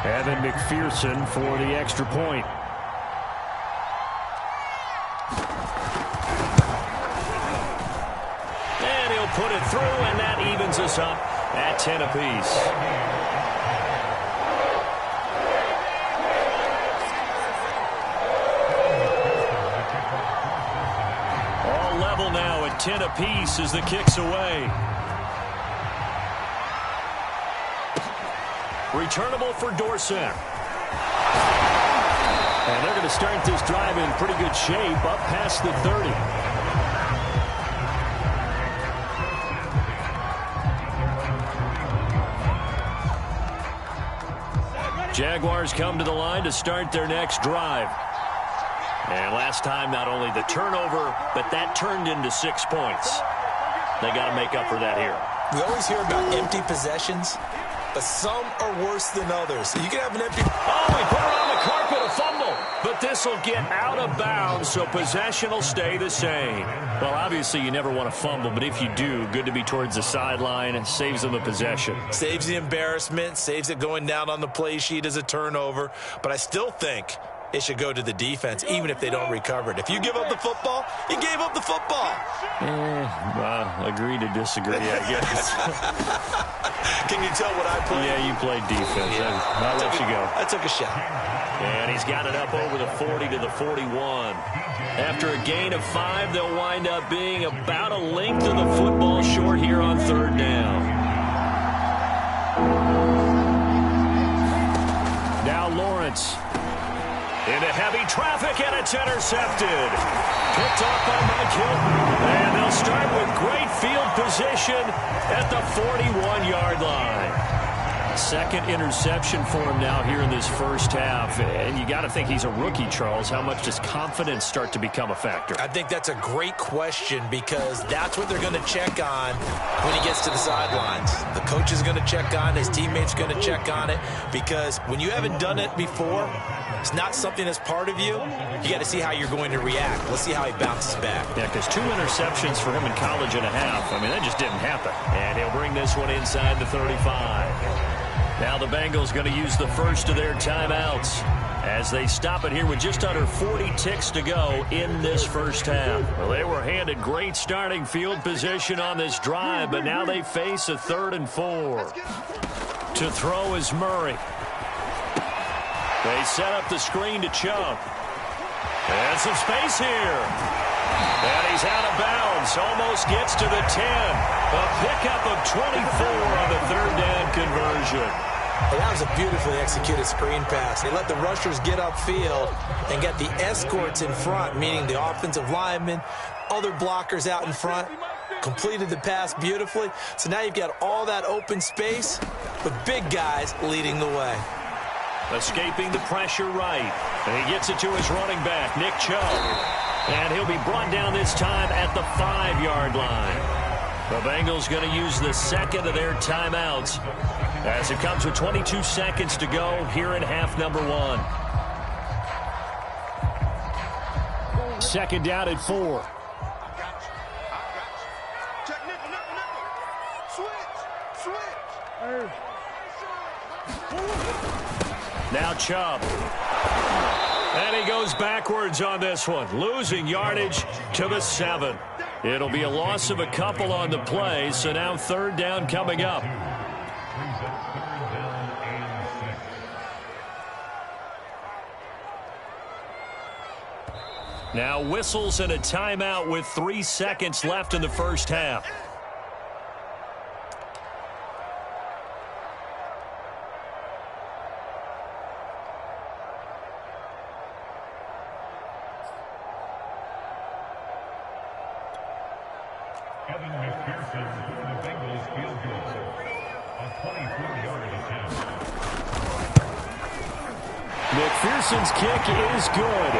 Evan McPherson for the extra point. And he'll put it through, and that evens us up at 10 apiece. All level now at 10 apiece as the kick's away. Returnable for Dorsett. And they're going to start this drive in pretty good shape, up past the 30. Jaguars come to the line to start their next drive. And last time, not only the turnover, but that turned into 6 points. They got to make up for that here. We always hear about empty possessions, but some are worse than others. You can have an empty... Oh, he put her on the carpet, a fumble. But this will get out of bounds, so possession will stay the same. Well, obviously, you never want to fumble, but if you do, good to be towards the sideline. Saves them a possession. Saves the embarrassment, saves it going down on the play sheet as a turnover. But I still think it should go to the defense, even if they don't recover it. If you give up the football, you gave up the football. Agree to disagree, I guess. Can you tell what I played? Yeah, you played defense. Yeah. I'll let you go. I took a shot. And he's got it up over the 40 to the 41. After a gain of 5, they'll wind up being about a length of the football short here on third down. Now Lawrence. Into heavy traffic, and it's intercepted. Picked off by Mike Hilton. And they'll start with great field position at the 41-yard line. Second interception for him now here in this first half. And you got to think he's a rookie, Charles. How much does confidence start to become a factor? I think that's a great question because that's what they're going to check on when he gets to the sidelines. The coach is going to check on it. His teammates are going to check on it because when you haven't done it before, it's not something that's part of you. You got to see how you're going to react. Let's see how he bounces back. Yeah, because 2 interceptions for him in college and a half. I mean, that just didn't happen. And he'll bring this one inside the 35. Now the Bengals going to use the first of their timeouts as they stop it here with just under 40 ticks to go in this first half. Well, they were handed great starting field position on this drive, but now they face a 3rd and 4. To throw is Murray. They set up the screen to Chubb. And some space here. And he's out of bounds. Almost gets to the 10. A pickup of 24 on the 3rd down conversion. Well, that was a beautifully executed screen pass. They let the rushers get upfield and get the escorts in front, meaning the offensive linemen, other blockers out in front. Completed the pass beautifully. So now you've got all that open space with big guys leading the way. Escaping the pressure right. And he gets it to his running back, Nick Chubb. And he'll be brought down this time at the 5-yard line. The Bengals going to use the second of their timeouts as it comes with 22 seconds to go here in half number 1. Second down at 4. Now Chubb. And he goes backwards on this one, losing yardage to the 7. It'll be a loss of a couple on the play, so now 3rd down coming up. Now whistles and a timeout with 3 seconds left in the first half. Evan McPherson for the Bengals field goal. A 24-yard attempt. McPherson's kick is good.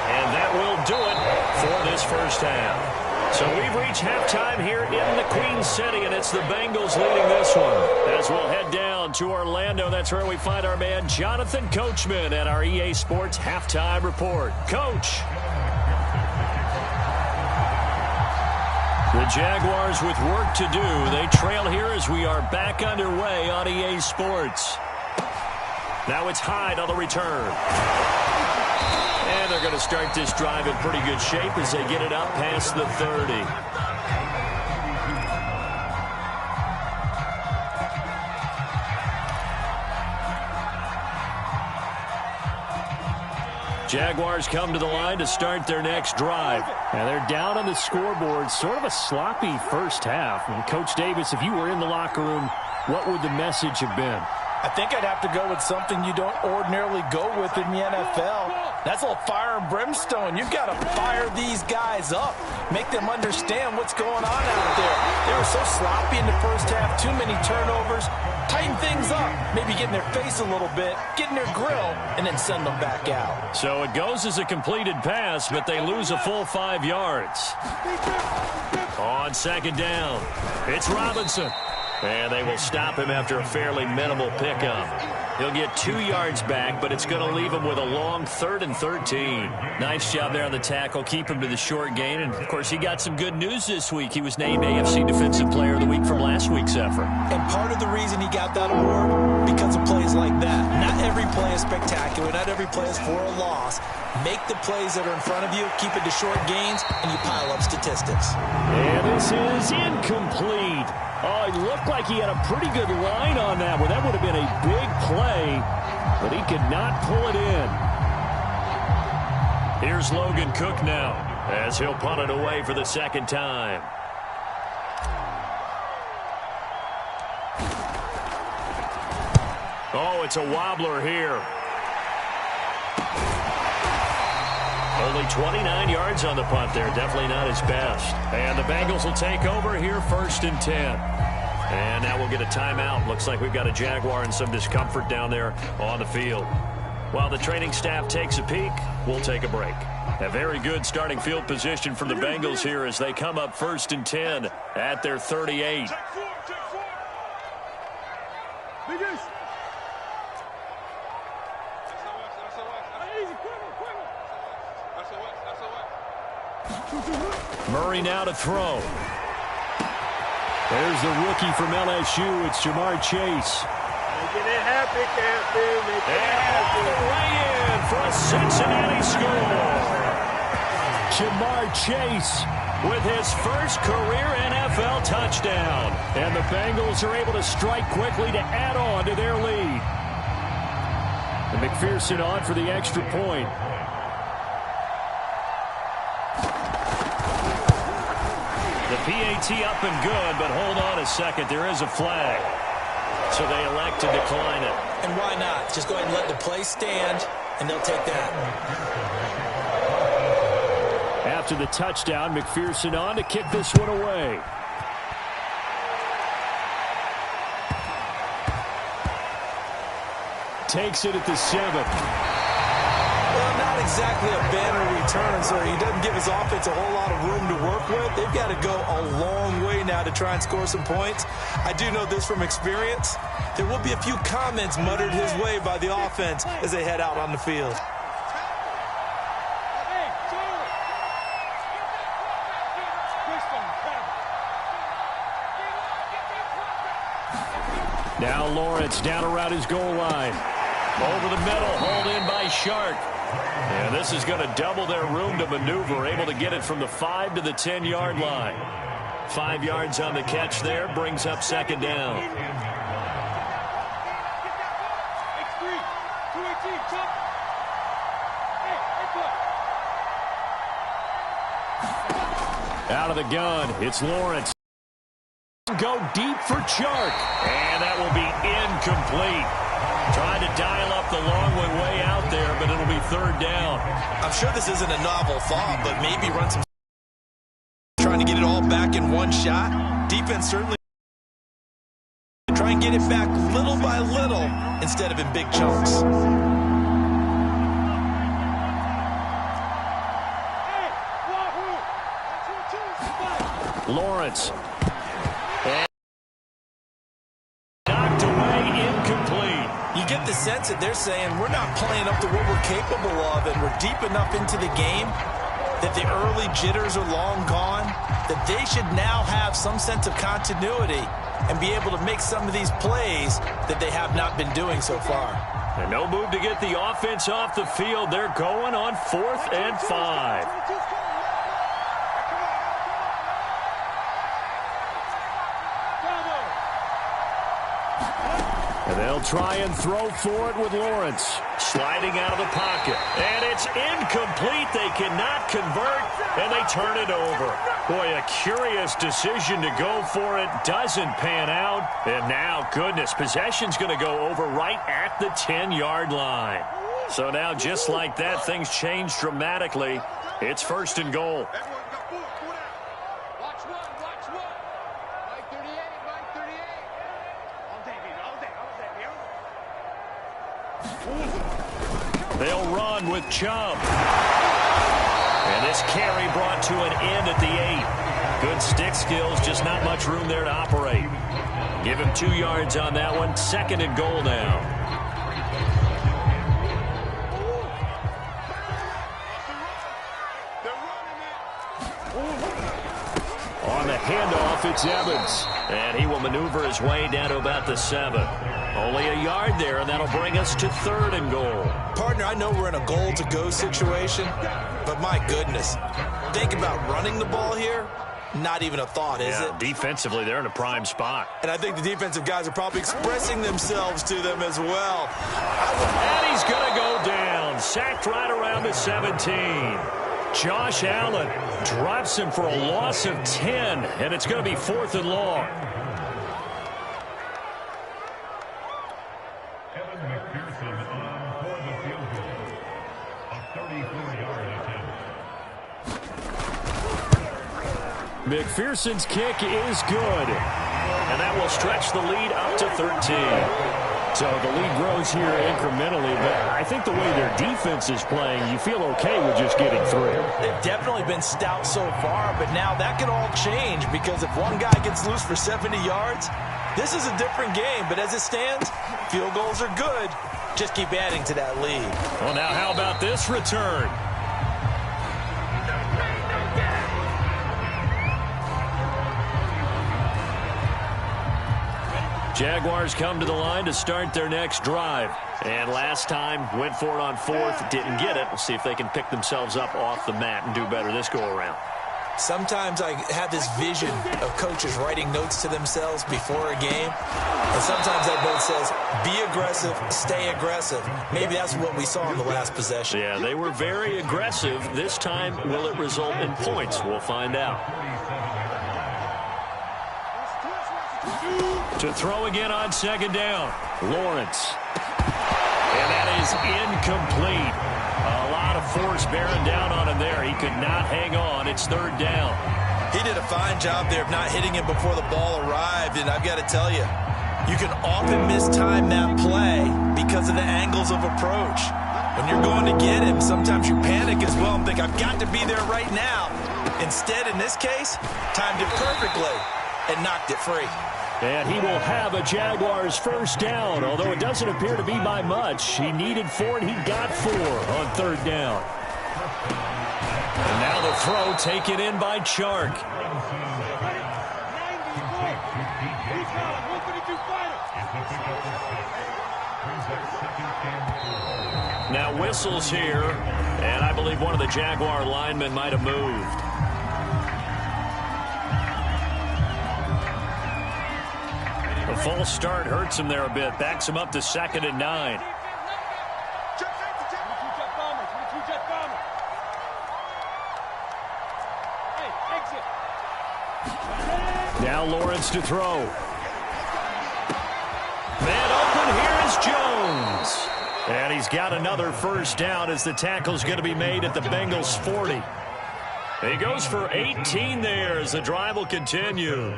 And that will do it for this first half. So we've reached halftime here in the Queen City, and it's the Bengals leading this one. As we'll head down to Orlando, that's where we find our man Jonathan Coachman at our EA Sports Halftime Report. Coach. The Jaguars with work to do. They trail here as we are back underway on EA Sports. Now it's Hyde on the return. And they're going to start this drive in pretty good shape as they get it up past the 30. Jaguars come to the line to start their next drive. And they're down on the scoreboard. Sort of a sloppy first half. And Coach Davis, if you were in the locker room, what would the message have been? I think I'd have to go with something you don't ordinarily go with in the NFL. That's a little fire and brimstone. You've got to fire these guys up. Make them understand what's going on out there. They were so sloppy in the first half. Too many turnovers. Tighten things up. Maybe get in their face a little bit. Get in their grill. And then send them back out. So it goes as a completed pass, but they lose a full 5 yards. On second down, it's Robinson. And they will stop him after a fairly minimal pickup. He'll get 2 yards back, but it's going to leave him with a long 3rd and 13. Nice job there on the tackle. Keep him to the short gain. And, of course, he got some good news this week. He was named AFC Defensive Player of the Week from last week's effort. And part of the reason he got that award, because of plays like that. Not every play is spectacular. Not every play is for a loss. Make the plays that are in front of you, keep it to short gains, and you pile up statistics. And this is incomplete. Oh, it looked like he had a pretty good line on that one. That would have been a big play, but he could not pull it in. Here's Logan Cook now, as he'll punt it away for the second time. Oh, it's a wobbler here. Only 29 yards on the punt there. Definitely not his best. And the Bengals will take over here 1st and 10. And now we'll get a timeout. Looks like we've got a Jaguar and some discomfort down there on the field. While the training staff takes a peek, we'll take a break. A very good starting field position for the Bengals here as they come up 1st and 10 at their 38. Murray now to throw. There's the rookie from LSU. It's Jamar Chase. Making it happy, Captain. Making it happy. And the way in for a Cincinnati score. Jamar Chase With his first career NFL touchdown. And the Bengals are able to strike quickly to add on to their lead. And McPherson on for the extra point. The PAT up and good, but hold on a second. There is a flag. So they elect to decline it. And why not? Just go ahead and let the play stand, and they'll take that. After the touchdown, McPherson on to kick this one away. Takes it at the 7. Well, not exactly a banner return, so he doesn't give his offense a whole lot of room to work with. They've got to go a long way now to try and score some points. I do know this from experience. There will be a few comments muttered his way by the offense as they head out on the field. Now Lawrence down around his goal line. Over the middle, hauled in by Shark. And this is going to double their room to maneuver, able to get it from the 5 to the 10-yard line. 5 yards on the catch there, brings up second down. Out of the gun, it's Lawrence. Go deep for Chark. And that will be incomplete. Trying to dial up the long way out there, but it'll be third down. I'm sure this isn't a novel thought, but maybe run some trying to get it all back in one shot. Defense certainly try and get it back little by little instead of in big chunks. Lawrence. And knocked away, incomplete. You get the sense that they're saying we're not playing up to what we're capable of, and we're deep enough into the game that the early jitters are long gone, that they should now have some sense of continuity and be able to make some of these plays that they have not been doing so far. And no move to get the offense off the field. They're going on 4th and 5. And they'll try and throw for it with Lawrence. Sliding out of the pocket. And it's incomplete. They cannot convert, and they turn it over. Boy, a curious decision to go for it. Doesn't pan out. And now, goodness, possession's going to go over right at the 10-yard line. So now, just like that, things change dramatically. It's 1st and goal. They'll run with Chubb. And this carry brought to an end at the 8. Good stick skills, just not much room there to operate. Give him 2 yards on that one. 2nd and goal now. On the handoff, it's Evans. And he will maneuver his way down to about the 7. Only a yard there, and that'll bring us to 3rd and goal. Partner, I know we're in a goal-to-go situation, but my goodness, think about running the ball here. Not even a thought, is it? Defensively, they're in a prime spot. And I think the defensive guys are probably expressing themselves to them as well. And he's going to go down. Sacked right around the 17. Josh Allen drops him for a loss of 10, and it's going to be 4th and long. McPherson's kick is good. And that will stretch the lead up to 13. So the lead grows here incrementally, but I think the way their defense is playing, you feel okay with just getting 3. They've definitely been stout so far, but now that could all change because if one guy gets loose for 70 yards, this is a different game. But as it stands, field goals are good. Just keep adding to that lead. Well, now how about this return? Jaguars come to the line to start their next drive. And last time, went for it on 4th, didn't get it. We'll see if they can pick themselves up off the mat and do better this go-around. Sometimes I have this vision of coaches writing notes to themselves before a game. And sometimes that note says, be aggressive, stay aggressive. Maybe that's what we saw in the last possession. Yeah, they were very aggressive. This time, will it result in points? We'll find out. To throw again on 2nd down. Lawrence. And that is incomplete. A lot of force bearing down on him there. He could not hang on. It's 3rd down. He did a fine job there of not hitting him before the ball arrived. And I've got to tell you, you can often mistime that play because of the angles of approach. When you're going to get him, sometimes you panic as well and think, I've got to be there right now. Instead, in this case, timed it perfectly and knocked it free. And he will have a Jaguars 1st down, although it doesn't appear to be by much. He needed 4, and he got 4 on 3rd down. And now the throw taken in by Chark. Now whistles here, and I believe one of the Jaguar linemen might have moved. The false start hurts him there a bit. Backs him up to 2nd and 9. Now Lawrence to throw. Man open, here is Jones. And he's got another 1st down as the tackle's going to be made at the Bengals 40. He goes for 18 there as the drive will continue.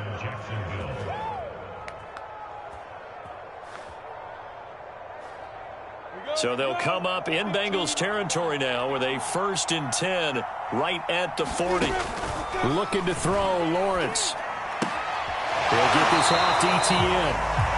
So they'll come up in Bengals territory now with a 1st and 10 right at the 40. Looking to throw, Lawrence. They'll get this off to ETN.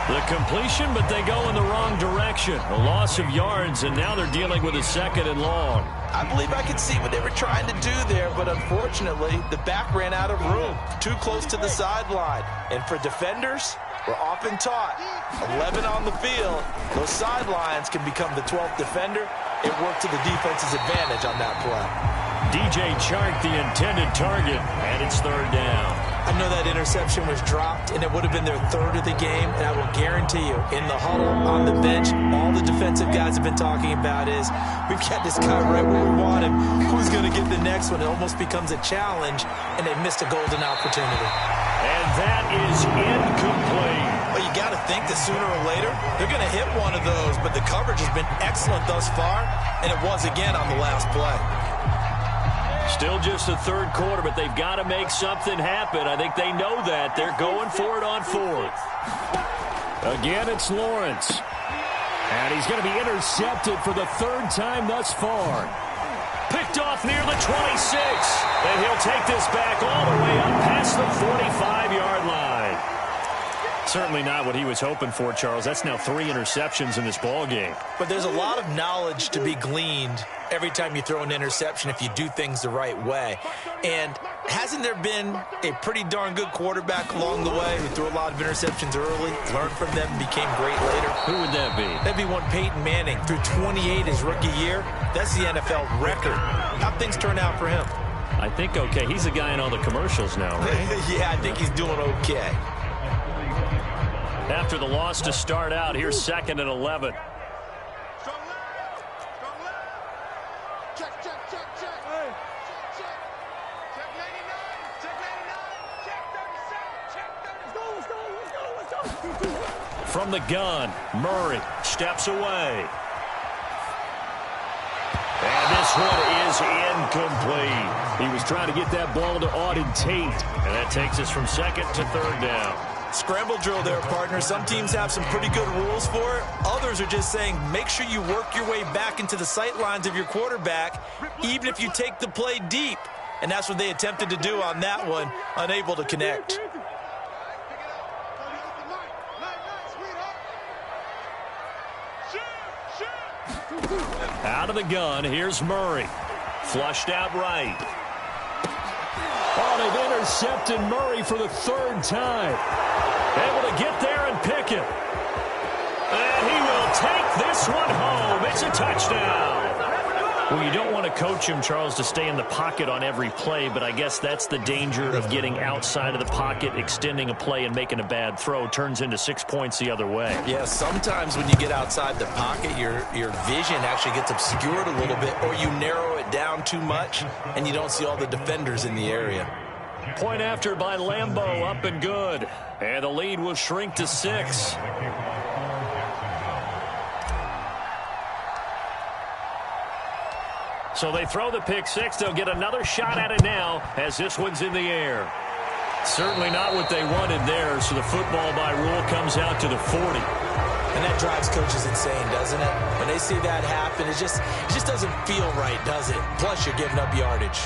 The completion, but they go in the wrong direction. A loss of yards, and now they're dealing with a 2nd and long. I believe I could see what they were trying to do there, but unfortunately, the back ran out of room. Too close to the sideline. And for defenders, We're often taught 11 on the field. Those sidelines can become the 12th defender. It worked to the defense's advantage on that play. DJ Chark, the intended target, and it's third down. I know that interception was dropped, and it would have been their third of the game, and I will guarantee you, in the huddle, on the bench, all the defensive guys have been talking about is, we've got this guy right where we want him. Who's going to get the next one? It almost becomes a challenge, and they missed a golden opportunity. And that is incomplete. Well, you got to think that sooner or later, they're going to hit one of those, but the coverage has been excellent thus far, and it was again on the last play. Still just the third quarter, but they've got to make something happen. I think they know that. They're going for it on fourth. Again, it's Lawrence. And he's going to be intercepted for the third time thus far. Picked off near the 26. And he'll take this back all the way up past the 45-yard line. Certainly not what he was hoping for, Charles. That's now 3 interceptions in this ball game. But there's a lot of knowledge to be gleaned every time you throw an interception if you do things the right way. And hasn't there been a pretty darn good quarterback along the way who threw a lot of interceptions early, learned from them, and became great later? Who would that be? That'd be one Peyton Manning. Threw 28 his rookie year. That's the NFL record. How'd things turn out for him? I think okay. He's a guy in all the commercials now, right? Yeah, I think he's doing okay. After the loss to start out, here's 2nd and 11. From the gun, Murray steps away. And this one is incomplete. He was trying to get that ball to Auden Tate. And that takes us from 2nd to 3rd down. Scramble drill there, partner. Some teams have some pretty good rules for it. Others are just saying make sure you work your way back into the sight lines of your quarterback, even if you take the play deep. And that's what they attempted to do on that one, unable to connect. Out of the gun, here's Murray. Flushed out right. Oh, they've intercepted Murray for the 3rd time. Able to get there and pick it. And he will take this one home. It's a touchdown. Well, you don't want to coach him, Charles, to stay in the pocket on every play, but I guess that's the danger of getting outside of the pocket, extending a play, and making a bad throw. Turns into 6 points the other way. Yeah, sometimes when you get outside the pocket, your vision actually gets obscured a little bit, or you narrow it down too much, and you don't see all the defenders in the area. Point after by Lambeau, up and good. And the lead will shrink to 6. So they throw the pick 6. They'll get another shot at it now as this one's in the air. Certainly not what they wanted there, so the football by rule comes out to the 40. And that drives coaches insane, doesn't it? When they see that happen, it just doesn't feel right, does it? Plus, you're giving up yardage.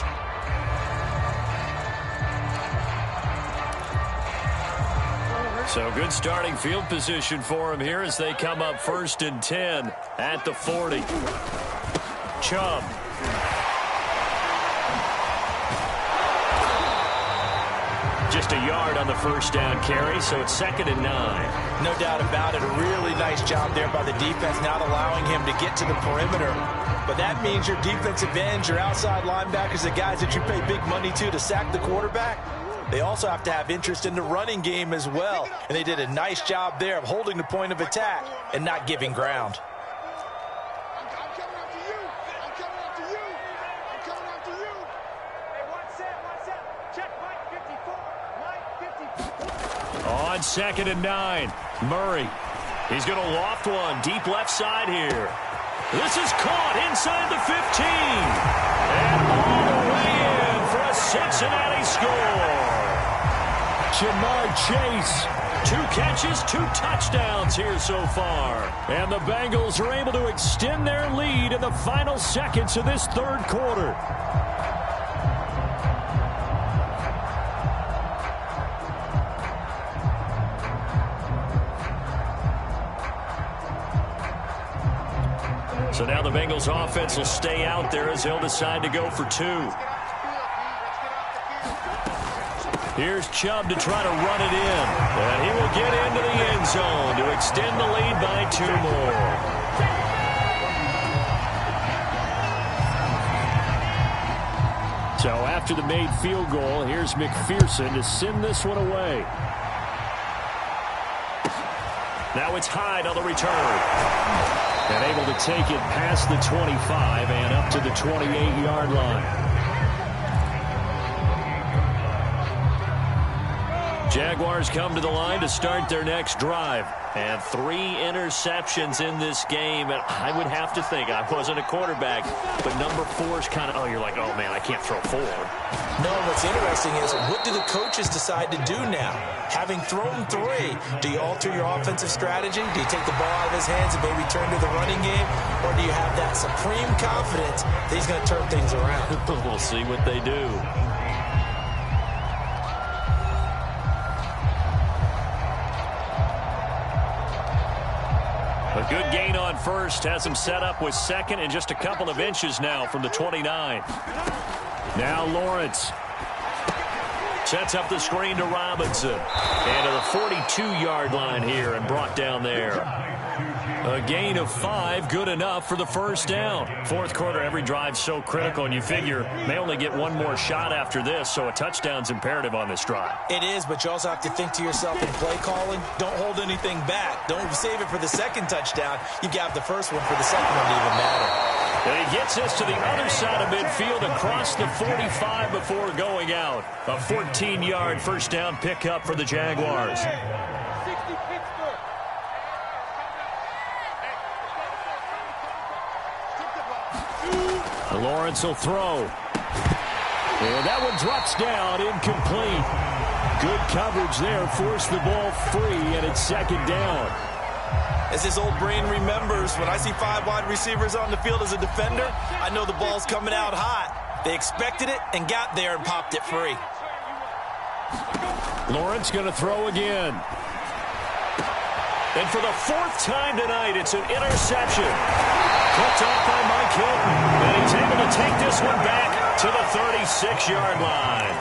So good starting field position for him here as they come up 1st and 10 at the 40. Chubb. Just a yard on the 1st down carry, so it's 2nd and 9. No doubt about it. A really nice job there by the defense, not allowing him to get to the perimeter. But that means your defensive ends, your outside linebackers, the guys that you pay big money to sack the quarterback, they also have to have interest in the running game as well. And they did a nice job there of holding the point of attack and not giving ground. On 2nd and 9, Murray. He's going to loft one deep left side here. This is caught inside the 15. And all the way in for a Cincinnati score. Jamar Chase. 2 catches, 2 touchdowns here so far. And the Bengals are able to extend their lead in the final seconds of this 3rd quarter. So now the Bengals offense will stay out there as they'll decide to go for 2. Here's Chubb to try to run it in. And he will get into the end zone to extend the lead by 2 more. So after the made field goal, here's McPherson to send this one away. Now it's Hyde on the return. And able to take it past the 25 and up to the 28-yard line. Jaguars come to the line to start their next drive. And 3 interceptions in this game. And I would have to think, I wasn't a quarterback, but number 4 is kind of, oh, you're like, oh, man, I can't throw 4. No, what's interesting is, what do the coaches decide to do now? Having thrown 3, do you alter your offensive strategy? Do you take the ball out of his hands and maybe turn to the running game? Or do you have that supreme confidence that he's going to turn things around? We'll see what they do. A good gain on first has him set up with second and just a couple of inches now from the 29. Now Lawrence. Sets up the screen to Robinson. And to the 42-yard line here and brought down there. A gain of 5, good enough for the first down. Fourth quarter, every drive's so critical, and you figure they only get one more shot after this, so a touchdown's imperative on this drive. It is, but you also have to think to yourself in play calling, don't hold anything back. Don't save it for the second touchdown. You got the first one for the second one to even matter. And he gets us to the other side of midfield across the 45 before going out. A 14-yard first down pickup for the Jaguars. Lawrence will throw. And that one drops down, incomplete. Good coverage there, forced the ball free, and it's second down. As his old brain remembers, when I see 5 wide receivers on the field as a defender, I know the ball's coming out hot. They expected it and got there and popped it free. Lawrence going to throw again. And for the 4th time tonight, it's an interception. Picked off by Mike Hilton. And he's able to take this one back to the 36-yard line.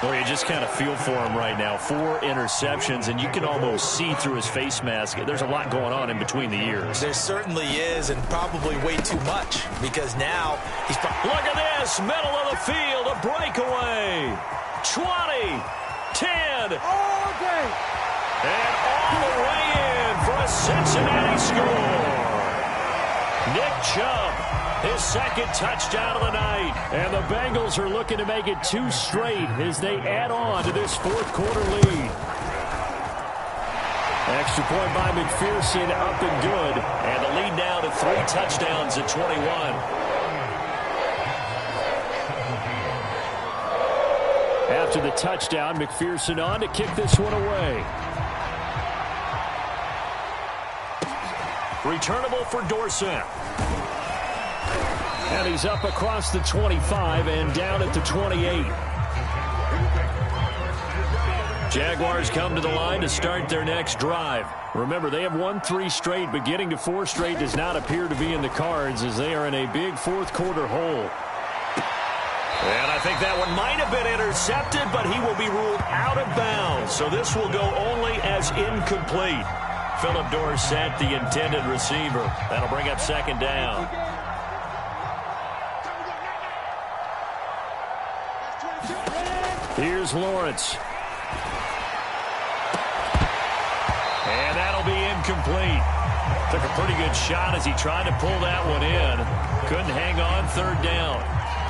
Well, you just kind of feel for him right now. 4 interceptions, and you can almost see through his face mask. There's a lot going on in between the ears. There certainly is, and probably way too much, because now he's... Look at this, middle of the field, a breakaway. 20, 10. All day. And all the way in for a Cincinnati score. Nick Chubb, his second touchdown of the night. And the Bengals are looking to make it 2 straight as they add on to this fourth quarter lead. Extra point by McPherson, up and good. And the lead now to 3 touchdowns at 21. After the touchdown, McPherson on to kick this one away. Returnable for Dorsett. And he's up across the 25 and down at the 28. Jaguars come to the line to start their next drive. Remember, they have won 3 straight, but getting to 4 straight does not appear to be in the cards as they are in a big fourth quarter hole. And I think that one might have been intercepted, but he will be ruled out of bounds. So this will go only as incomplete. Philip Dorsett, the intended receiver. That'll bring up second down. Here's Lawrence. And that'll be incomplete. Took a pretty good shot as he tried to pull that one in. Couldn't hang on, third down.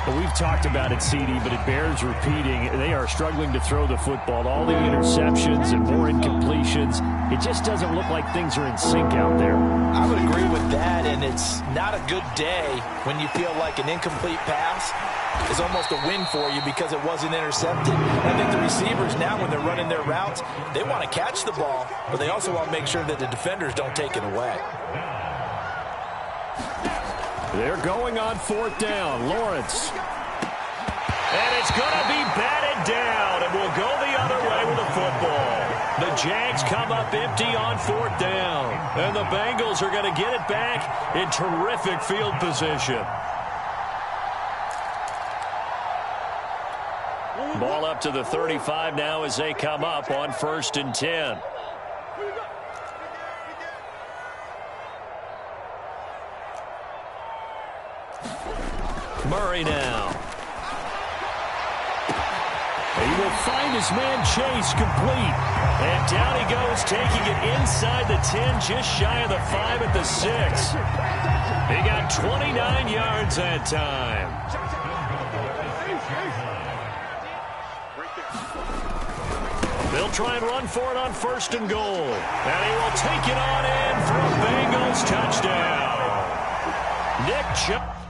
Well, we've talked about it, CD, but it bears repeating. They are struggling to throw the football. All the interceptions and more incompletions. It just doesn't look like things are in sync out there. I would agree with that, and it's not a good day when you feel like an incomplete pass is almost a win for you because it wasn't intercepted. I think the receivers now, when they're running their routes, they want to catch the ball, but they also want to make sure that the defenders don't take it away. They're going on 4th down. Lawrence. And it's going to be batted down, and we'll go the other way with the football. The Jags come up empty on 4th down, and the Bengals are going to get it back in terrific field position. Ball up to the 35 now as they come up on 1st and 10. Murray now. He will find his man Chase complete. And down he goes, taking it inside the 10, just shy of the 5 at the 6. He got 29 yards that time. They'll try and run for it on 1st and goal. And he will take it on in for a Bengals touchdown. Nick Chubb.